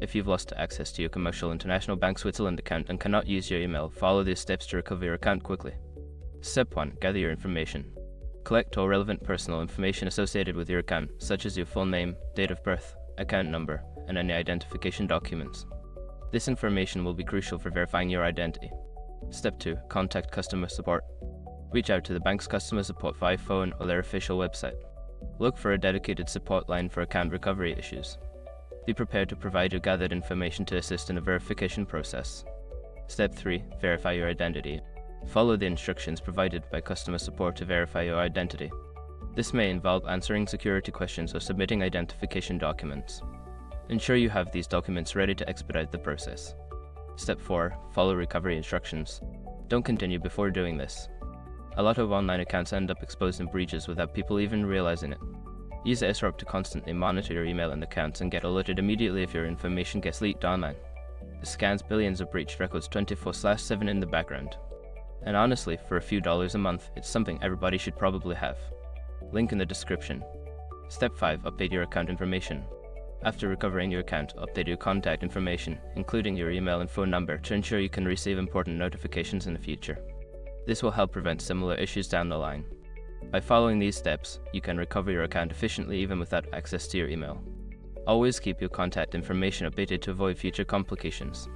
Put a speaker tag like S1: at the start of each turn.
S1: If you've lost access to your commercial international bank Switzerland account and cannot use your email, follow these steps to recover your account quickly. Step 1. Gather your information. Collect all relevant personal information associated with your account, such as your full name, date of birth, account number, and any identification documents. This information will be crucial for verifying your identity. Step 2. Contact customer support. Reach out to the bank's customer support via phone or their official website. Look for a dedicated support line for account recovery issues. Be prepared to provide your gathered information to assist in the verification process. Step 3. Verify your identity. Follow the instructions provided by customer support to verify your identity. This may involve answering security questions or submitting identification documents. Ensure you have these documents ready to expedite the process. Step 4. Follow recovery instructions. Don't continue before doing this. A lot of online accounts end up exposed in breaches without people even realizing it. Use SROP to constantly monitor your email and accounts and get alerted immediately if your information gets leaked online. It scans billions of breach records 24/7 in the background. And honestly, for a few dollars a month, it's something everybody should probably have. Link in the description. Step 5. Update your account information. After recovering your account, update your contact information, including your email and phone number, to ensure you can receive important notifications in the future. This will help prevent similar issues down the line. By following these steps, you can recover your account efficiently even without access to your email. Always keep your contact information updated to avoid future complications.